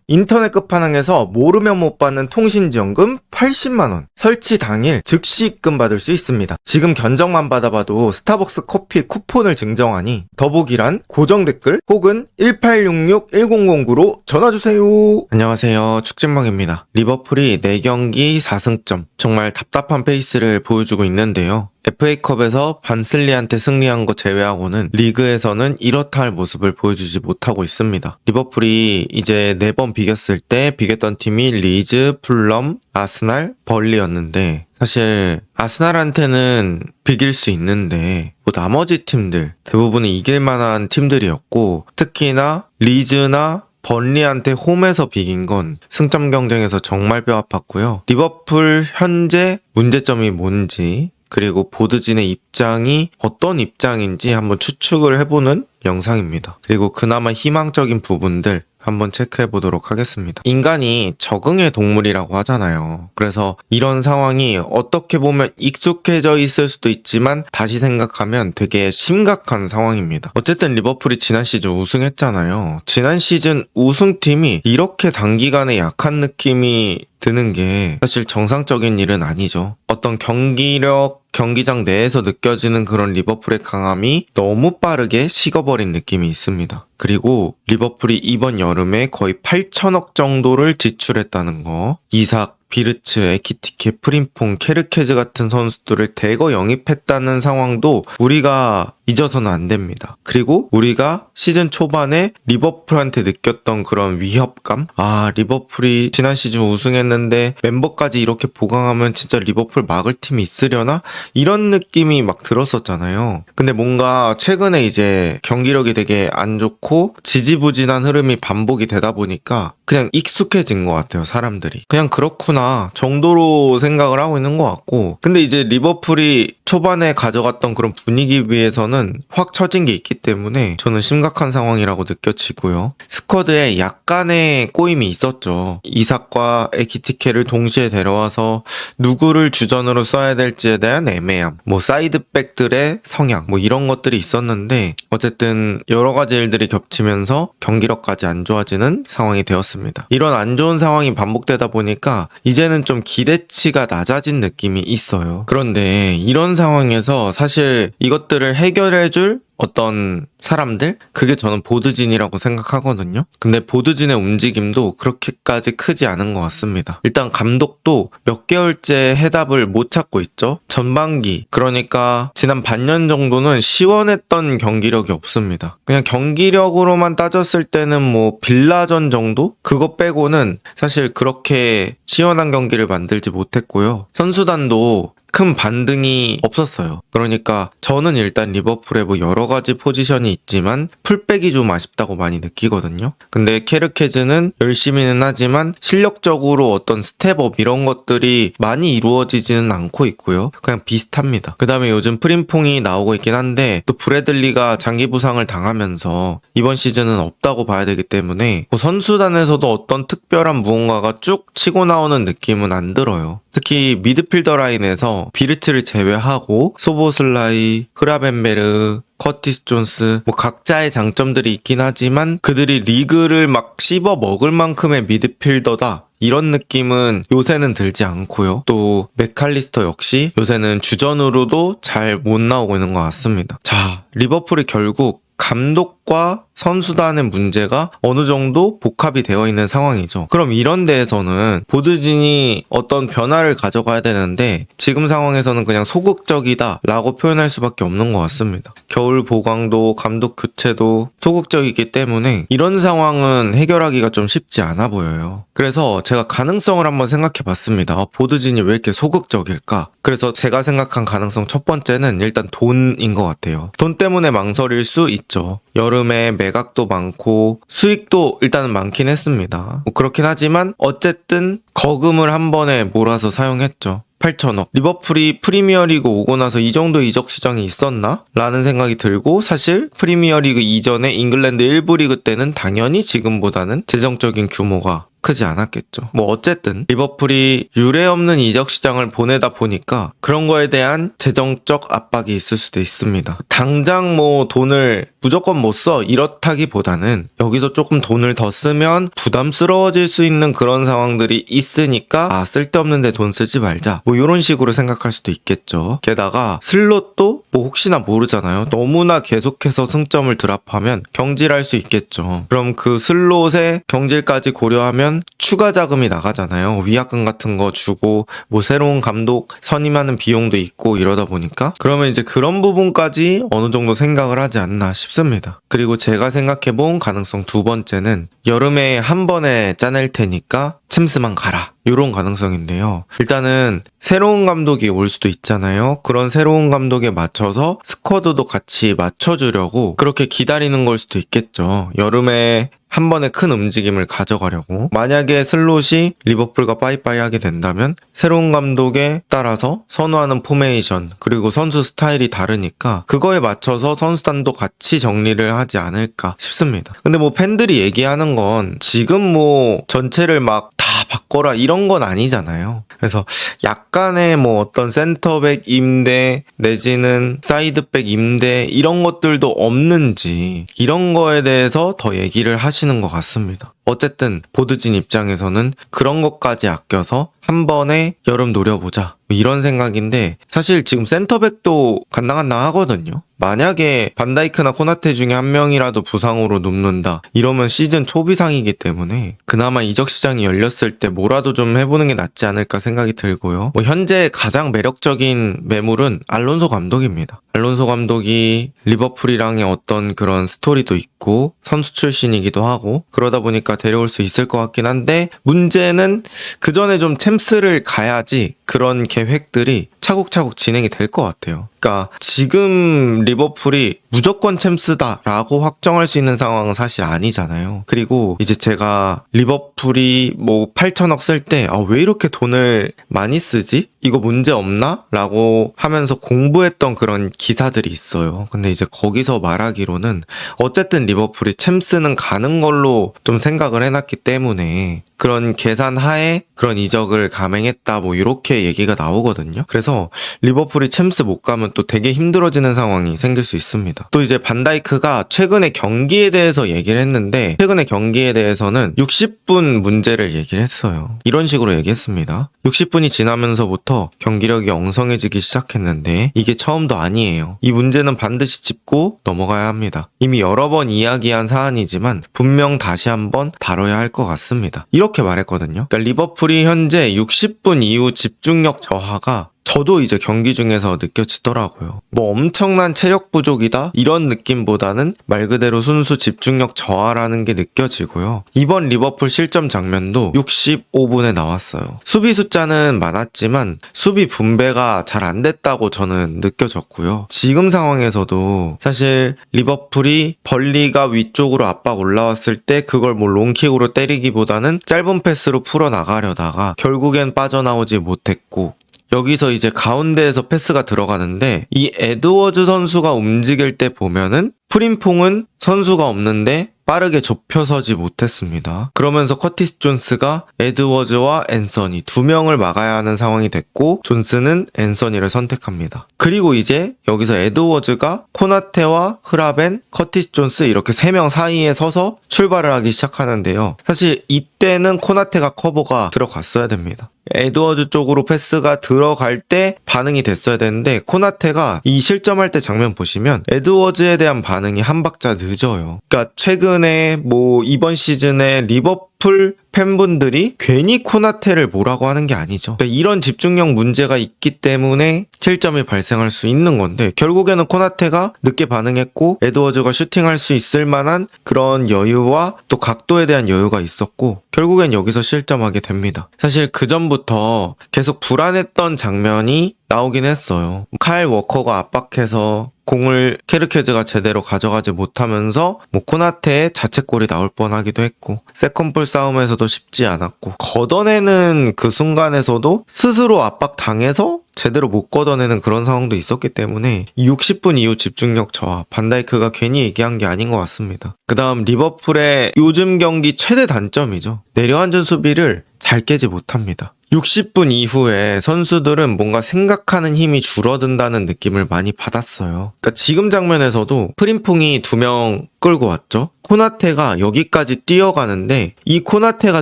인터넷 끝판왕에서 모르면 못 받는 통신지원금 80만원, 설치 당일 즉시 입금 받을 수 있습니다. 지금 견적만 받아봐도 스타벅스 커피 쿠폰을 증정하니 더보기란 고정 댓글 혹은 1866-1009로 전화주세요. 안녕하세요, 축진망입니다. 리버풀이 4경기 4승점, 정말 답답한 페이스를 보여주고 있는데요. FA컵에서 반슬리한테 승리한 거 제외하고는 리그에서는 이렇다 할 모습을 보여주지 못하고 있습니다. 리버풀이 이제 4번 비겼을 때 비겼던 팀이 리즈, 풀럼, 아스날, 벌리였는데 사실 아스날한테는 비길 수 있는데 뭐 나머지 팀들 대부분은 이길 만한 팀들이었고, 특히나 리즈나 번리한테 홈에서 비긴 건 승점 경쟁에서 정말 뼈 아팠고요. 리버풀 현재 문제점이 뭔지, 그리고 보드진의 입장이 어떤 입장인지 한번 추측을 해보는 영상입니다. 그리고 그나마 희망적인 부분들 한번 체크해 보도록 하겠습니다. 인간이 적응의 동물이라고 하잖아요. 그래서 이런 상황이 어떻게 보면 익숙해져 있을 수도 있지만 다시 생각하면 되게 심각한 상황입니다. 어쨌든 리버풀이 지난 시즌 우승했잖아요. 지난 시즌 우승팀이 이렇게 단기간에 약한 느낌이 드는 게 사실 정상적인 일은 아니죠. 어떤 경기력, 경기장 내에서 느껴지는 그런 리버풀의 강함이 너무 빠르게 식어버린 느낌이 있습니다. 그리고 리버풀이 이번 여름에 거의 8천억 정도를 지출했다는 거, 이삭, 비르츠, 에키티케, 프림퐁, 케르케즈 같은 선수들을 대거 영입했다는 상황도 우리가 잊어서는 안 됩니다. 그리고 우리가 시즌 초반에 리버풀한테 느꼈던 그런 위협감? 리버풀이 지난 시즌 우승했는데 멤버까지 이렇게 보강하면 진짜 리버풀 막을 팀이 있으려나? 이런 느낌이 막 들었었잖아요. 근데 뭔가 최근에 이제 경기력이 되게 안 좋고 지지부진한 흐름이 반복이 되다 보니까 그냥 익숙해진 것 같아요, 사람들이. 그냥 그렇구나 정도로 생각을 하고 있는 것 같고, 근데 이제 리버풀이 초반에 가져갔던 그런 분위기 비해서는 확 처진 게 있기 때문에 저는 심각한 상황이라고 느껴지고요. 스쿼드에 약간의 꼬임이 있었죠. 이삭과 에키티케를 동시에 데려와서 누구를 주전으로 써야 될지에 대한 애매함, 뭐 사이드백들의 성향, 뭐 이런 것들이 있었는데 어쨌든 여러 가지 일들이 겹치면서 경기력까지 안 좋아지는 상황이 되었습니다. 이런 안 좋은 상황이 반복되다 보니까 이제는 좀 기대치가 낮아진 느낌이 있어요. 그런데 이런 상황에서 사실 이것들을 해결해줄 어떤 사람들? 그게 저는 보드진이라고 생각하거든요. 근데 보드진의 움직임도 그렇게까지 크지 않은 것 같습니다. 일단 감독도 몇 개월째 해답을 못 찾고 있죠. 전반기, 그러니까 지난 반년 정도는 시원했던 경기력이 없습니다. 그냥 경기력으로만 따졌을 때는 뭐 빌라전 정도? 그거 빼고는 사실 그렇게 시원한 경기를 만들지 못했고요. 선수단도 큰 반등이 없었어요. 그러니까 저는 일단 리버풀에 뭐 여러 가지 포지션이 있지만 풀백이 좀 아쉽다고 많이 느끼거든요. 근데 케르케즈는 열심히는 하지만 실력적으로 어떤 스텝업 이런 것들이 많이 이루어지지는 않고 있고요. 그냥 비슷합니다. 그 다음에 요즘 프림퐁이 나오고 있긴 한데 또 브래들리가 장기 부상을 당하면서 이번 시즌은 없다고 봐야 되기 때문에 뭐 선수단에서도 어떤 특별한 무언가가 쭉 치고 나오는 느낌은 안 들어요. 특히 미드필더 라인에서 비르츠를 제외하고 소보슬라이, 흐라벤베르, 커티스 존스, 뭐 각자의 장점들이 있긴 하지만 그들이 리그를 막 씹어 먹을 만큼의 미드필더다, 이런 느낌은 요새는 들지 않고요. 또 맥칼리스터 역시 요새는 주전으로도 잘 못 나오고 있는 것 같습니다. 자, 리버풀이 결국 감독과 선수단의 문제가 어느 정도 복합이 되어 있는 상황이죠. 그럼 이런 데에서는 보드진이 어떤 변화를 가져가야 되는데 지금 상황에서는 그냥 소극적이다 라고 표현할 수밖에 없는 것 같습니다. 겨울 보강도 감독 교체도 소극적이기 때문에 이런 상황은 해결하기가 좀 쉽지 않아 보여요. 그래서 제가 가능성을 한번 생각해 봤습니다. 보드진이 왜 이렇게 소극적일까? 그래서 제가 생각한 가능성 첫 번째는 일단 돈인 것 같아요. 돈 때문에 망설일 수 있죠. 여름에 매각도 많고 수익도 일단은 많긴 했습니다. 뭐 그렇긴 하지만 어쨌든 거금을 한 번에 몰아서 사용했죠. 8천억. 리버풀이 프리미어리그 오고 나서 이 정도 이적 시장이 있었나? 라는 생각이 들고, 사실 프리미어리그 이전에 잉글랜드 1부 리그 때는 당연히 지금보다는 재정적인 규모가 크지 않았겠죠. 뭐 어쨌든 리버풀이 유례없는 이적 시장을 보내다 보니까 그런 거에 대한 재정적 압박이 있을 수도 있습니다. 당장 뭐 돈을 무조건 못 써 이렇다기보다는 여기서 조금 돈을 더 쓰면 부담스러워질 수 있는 그런 상황들이 있으니까 쓸데없는데 돈 쓰지 말자 뭐 이런 식으로 생각할 수도 있겠죠. 게다가 슬롯도 뭐 혹시나 모르잖아요. 너무나 계속해서 승점을 드랍하면 경질할 수 있겠죠. 그럼 그 슬롯의 경질까지 고려하면 추가 자금이 나가잖아요. 위약금 같은 거 주고 뭐 새로운 감독 선임하는 비용도 있고 이러다 보니까 그러면 이제 그런 부분까지 어느 정도 생각을 하지 않나 싶습니다. 그리고 제가 생각해본 가능성 두 번째는 여름에 한 번에 짜낼 테니까 챔스만 가라 이런 가능성인데요. 일단은 새로운 감독이 올 수도 있잖아요. 그런 새로운 감독에 맞춰서 스쿼드도 같이 맞춰주려고 그렇게 기다리는 걸 수도 있겠죠. 여름에 한 번에 큰 움직임을 가져가려고. 만약에 슬롯이 리버풀과 빠이빠이 하게 된다면 새로운 감독에 따라서 선호하는 포메이션 그리고 선수 스타일이 다르니까 그거에 맞춰서 선수단도 같이 정리를 하지 않을까 싶습니다. 근데 뭐 팬들이 얘기하는 건 지금 뭐 전체를 막 다 바꿔라 이런 건 아니잖아요. 그래서 약간의 뭐 어떤 센터백 임대 내지는 사이드백 임대 이런 것들도 없는지 이런 거에 대해서 더 얘기를 하시는 것 같습니다. 어쨌든 보드진 입장에서는 그런 것까지 아껴서 한 번에 여름 노려보자 이런 생각인데 사실 지금 센터백도 간당간당 하거든요. 만약에 반다이크나 코나테 중에 한 명이라도 부상으로 눕는다 이러면 시즌 초비상이기 때문에 그나마 이적 시장이 열렸을 때 뭐라도 좀 해보는 게 낫지 않을까 생각이 들고요. 뭐 현재 가장 매력적인 매물은 알론소 감독입니다. 알론소 감독이 리버풀이랑의 어떤 그런 스토리도 있고 선수 출신이기도 하고 그러다 보니까 데려올 수 있을 것 같긴 한데 문제는 그 전에 좀 챔스를 가야지 그런 계획들이 차곡차곡 진행이 될 것 같아요. 그러니까 지금 리버풀이 무조건 챔스다라고 확정할 수 있는 상황은 사실 아니잖아요. 그리고 이제 제가 리버풀이 뭐 8천억 쓸 때 왜 이렇게 돈을 많이 쓰지? 이거 문제 없나? 라고 하면서 공부했던 그런 기사들이 있어요. 근데 이제 거기서 말하기로는 어쨌든 리버풀이 챔스는 가는 걸로 좀 생각을 해놨기 때문에 그런 계산 하에 그런 이적을 감행했다 뭐 이렇게 얘기가 나오거든요. 그래서 리버풀이 챔스 못 가면 또 되게 힘들어지는 상황이 생길 수 있습니다. 또 이제 반다이크가 최근의 경기에 대해서 얘기를 했는데 최근의 경기에 대해서는 60분 문제를 얘기를 했어요. 이런 식으로 얘기했습니다. 60분이 지나면서부터 경기력이 엉성해지기 시작했는데 이게 처음도 아니에요. 이 문제는 반드시 짚고 넘어가야 합니다. 이미 여러 번 이야기한 사안이지만 분명 다시 한번 다뤄야 할 것 같습니다. 이렇게 말했거든요. 그러니까 리버풀이 현재 60분 이후 집중력 저하가 저도 이제 경기 중에서 느껴지더라고요. 뭐 엄청난 체력 부족이다 이런 느낌보다는 말 그대로 순수 집중력 저하라는 게 느껴지고요. 이번 리버풀 실점 장면도 65분에 나왔어요. 수비 숫자는 많았지만 수비 분배가 잘 안 됐다고 저는 느껴졌고요. 지금 상황에서도 사실 리버풀이 벌리가 위쪽으로 압박 올라왔을 때 그걸 뭐 롱킥으로 때리기보다는 짧은 패스로 풀어나가려다가 결국엔 빠져나오지 못했고 여기서 이제 가운데에서 패스가 들어가는데 이 에드워즈 선수가 움직일 때 보면은 프림퐁은 선수가 없는데 빠르게 좁혀서지 못했습니다. 그러면서 커티스 존스가 에드워즈와 앤서니 두 명을 막아야 하는 상황이 됐고 존스는 앤서니를 선택합니다. 그리고 이제 여기서 에드워즈가 코나테와 흐라벤, 커티스 존스 이렇게 세 명 사이에 서서 출발을 하기 시작하는데요. 사실 이때는 코나테가 커버가 들어갔어야 됩니다. 에드워즈 쪽으로 패스가 들어갈 때 반응이 됐어야 되는데 코나테가 이 실점할 때 장면 보시면 에드워즈에 대한 반응이 한 박자 늦어요. 그러니까 최근에 뭐 이번 시즌에 리버풀 팬분들이 괜히 코나테를 뭐라고 하는 게 아니죠. 그러니까 이런 집중력 문제가 있기 때문에 실점이 발생할 수 있는 건데 결국에는 코나테가 늦게 반응했고 에드워즈가 슈팅할 수 있을 만한 그런 여유와 또 각도에 대한 여유가 있었고 결국엔 여기서 실점하게 됩니다. 사실 그 전부터 계속 불안했던 장면이 나오긴 했어요. 카일 워커가 압박해서 공을 케르케즈가 제대로 가져가지 못하면서 뭐 코나테의 자책골이 나올 뻔하기도 했고 세컨볼 싸움에서도 쉽지 않았고 걷어내는 그 순간에서도 스스로 압박당해서 제대로 못 걷어내는 그런 상황도 있었기 때문에 60분 이후 집중력 저하 반다이크가 괜히 얘기한 게 아닌 것 같습니다. 그 다음 리버풀의 요즘 경기 최대 단점이죠. 내려앉은 수비를 잘 깨지 못합니다. 60분 이후에 선수들은 뭔가 생각하는 힘이 줄어든다는 느낌을 많이 받았어요. 그러니까 지금 장면에서도 프림퐁이 2명 끌고 왔죠. 코나테가 여기까지 뛰어가는데 이 코나테가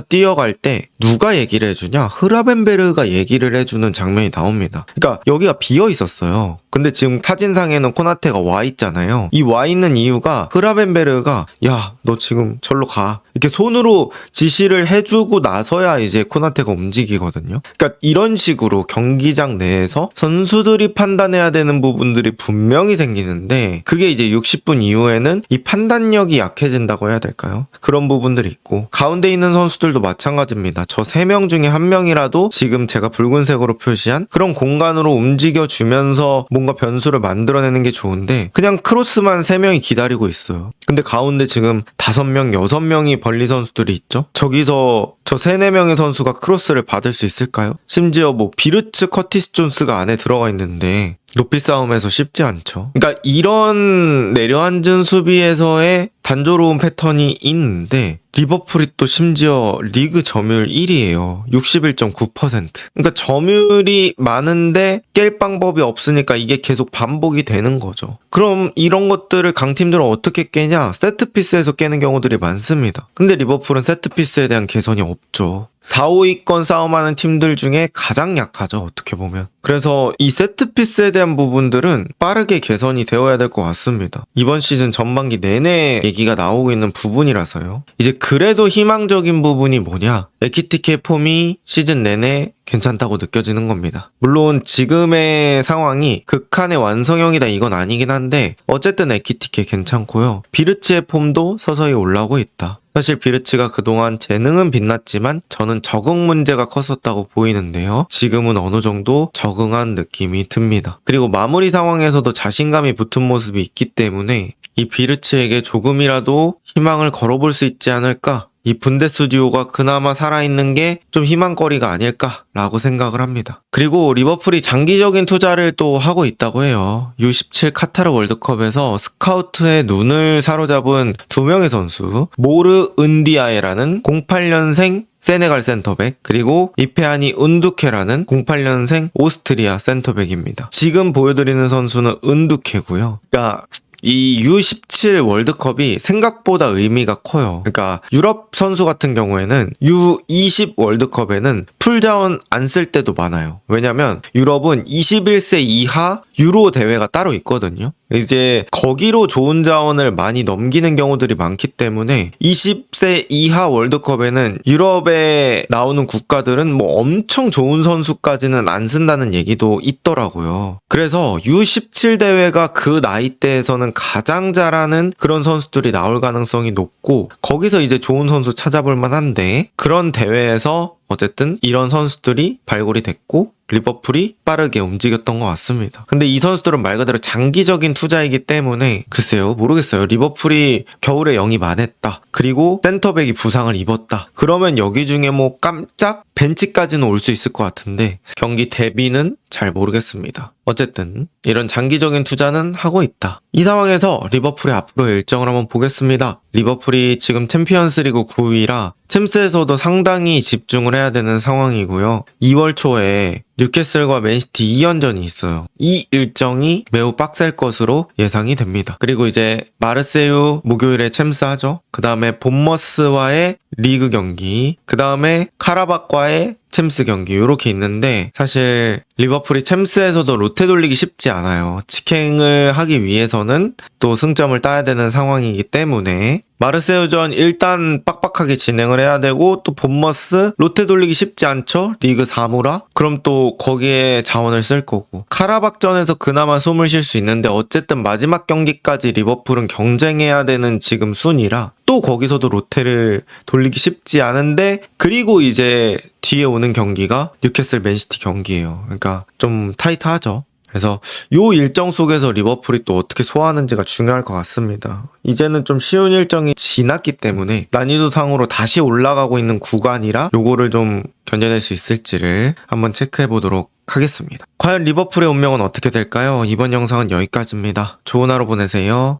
뛰어갈 때 누가 얘기를 해주냐? 흐라벤베르가 얘기를 해주는 장면이 나옵니다. 그러니까 여기가 비어 있었어요. 근데 지금 사진상에는 코나테가 와 있잖아요. 이 와 있는 이유가 흐라벤베르가 야, 너 지금 절로 가. 이렇게 손으로 지시를 해주고 나서야 이제 코나테가 움직이거든요. 그러니까 이런 식으로 경기장 내에서 선수들이 판단해야 되는 부분들이 분명히 생기는데 그게 이제 60분 이후에는 이 판단력이 약해진다고 해야 될까요? 그런 부분들이 있고 가운데 있는 선수들도 마찬가지입니다. 저 3명 중에 1명이라도 지금 제가 붉은색으로 표시한 그런 공간으로 움직여주면서 뭔가 변수를 만들어내는 게 좋은데 그냥 크로스만 3명이 기다리고 있어요. 근데 가운데 지금 5명, 6명이 벌리 선수들이 있죠? 저기서 저 3, 4명의 선수가 크로스를 받을 수 있을까요? 심지어 뭐 비르츠, 커티스 존스가 안에 들어가 있는데 높이 싸움에서 쉽지 않죠. 그러니까 이런 내려앉은 수비에서의 단조로운 패턴이 있는데 리버풀이 또 심지어 리그 점유율 1위예요. 61.9%. 그러니까 점유율이 많은데 깰 방법이 없으니까 이게 계속 반복이 되는 거죠. 그럼 이런 것들을 강팀들은 어떻게 깨냐? 세트피스에서 깨는 경우들이 많습니다. 근데 리버풀은 세트피스에 대한 개선이 없죠. 4, 5위권 싸움하는 팀들 중에 가장 약하죠. 어떻게 보면. 그래서 이 세트피스에 대한 부분들은 빠르게 개선이 되어야 될 것 같습니다. 이번 시즌 전반기 내내 얘기가 나오고 있는 부분이라서요. 이제 그래도 희망적인 부분이 뭐냐? 에키티케 폼이 시즌 내내 괜찮다고 느껴지는 겁니다. 물론 지금의 상황이 극한의 완성형이다 이건 아니긴 한데 어쨌든 에키티케 괜찮고요. 비르츠의 폼도 서서히 올라오고 있다. 사실 비르츠가 그동안 재능은 빛났지만 저는 적응 문제가 컸었다고 보이는데요. 지금은 어느 정도 적응한 느낌이 듭니다. 그리고 마무리 상황에서도 자신감이 붙은 모습이 있기 때문에 이 비르츠에게 조금이라도 희망을 걸어볼 수 있지 않을까? 이 분데스듀오가 그나마 살아있는 게 좀 희망거리가 아닐까라고 생각을 합니다. 그리고 리버풀이 장기적인 투자를 또 하고 있다고 해요. U17 카타르 월드컵에서 스카우트의 눈을 사로잡은 2명의 선수 모르 은디아에라는 08년생 세네갈 센터백 그리고 이페아니 은두케라는 08년생 오스트리아 센터백입니다. 지금 보여드리는 선수는 은두케고요. 그러니까 이 U17 월드컵이 생각보다 의미가 커요. 그러니까 유럽 선수 같은 경우에는 U20 월드컵에는 풀자원 안 쓸 때도 많아요. 왜냐면 유럽은 21세 이하 유로 대회가 따로 있거든요. 이제 거기로 좋은 자원을 많이 넘기는 경우들이 많기 때문에 20세 이하 월드컵에는 유럽에 나오는 국가들은 뭐 엄청 좋은 선수까지는 안 쓴다는 얘기도 있더라고요. 그래서 U17 대회가 그 나이대에서는 가장 잘하는 그런 선수들이 나올 가능성이 높고 거기서 이제 좋은 선수 찾아볼 만한데 그런 대회에서 어쨌든 이런 선수들이 발굴이 됐고 리버풀이 빠르게 움직였던 것 같습니다. 근데 이 선수들은 말 그대로 장기적인 투자이기 때문에 글쎄요 모르겠어요. 리버풀이 겨울에 영입 안 했다. 그리고 센터백이 부상을 입었다. 그러면 여기 중에 뭐 깜짝 벤치까지는 올 수 있을 것 같은데 경기 대비는 잘 모르겠습니다. 어쨌든 이런 장기적인 투자는 하고 있다. 이 상황에서 리버풀의 앞으로의 일정을 한번 보겠습니다. 리버풀이 지금 챔피언스리그 9위라 챔스에서도 상당히 집중을 해야 되는 상황이고요. 2월 초에 뉴캐슬과 맨시티 2연전이 있어요. 이 일정이 매우 빡셀 것으로 예상이 됩니다. 그리고 이제 마르세유 목요일에 챔스 하죠. 그 다음에 본머스와의 리그 경기, 그 다음에 카라박과의 챔스 경기 이렇게 있는데 사실 리버풀이 챔스에서도 로테 돌리기 쉽지 않아요. 직행을 하기 위해서는 또 승점을 따야 되는 상황이기 때문에 마르세유전 일단 빡빡하게 진행을 해야 되고 또 본머스 로테 돌리기 쉽지 않죠. 리그 4무라 그럼 또 거기에 자원을 쓸 거고 카라박전에서 그나마 숨을 쉴 수 있는데 어쨌든 마지막 경기까지 리버풀은 경쟁해야 되는 지금 순위라 또 거기서도 로테를 돌리기 쉽지 않은데 그리고 이제 뒤에 오는 경기가 뉴캐슬 맨시티 경기예요. 그러니까 좀 타이트하죠. 그래서 요 일정 속에서 리버풀이 또 어떻게 소화하는지가 중요할 것 같습니다. 이제는 좀 쉬운 일정이 지났기 때문에 난이도상으로 다시 올라가고 있는 구간이라 요거를 좀 견뎌낼 수 있을지를 한번 체크해 보도록 하겠습니다. 과연 리버풀의 운명은 어떻게 될까요? 이번 영상은 여기까지입니다. 좋은 하루 보내세요.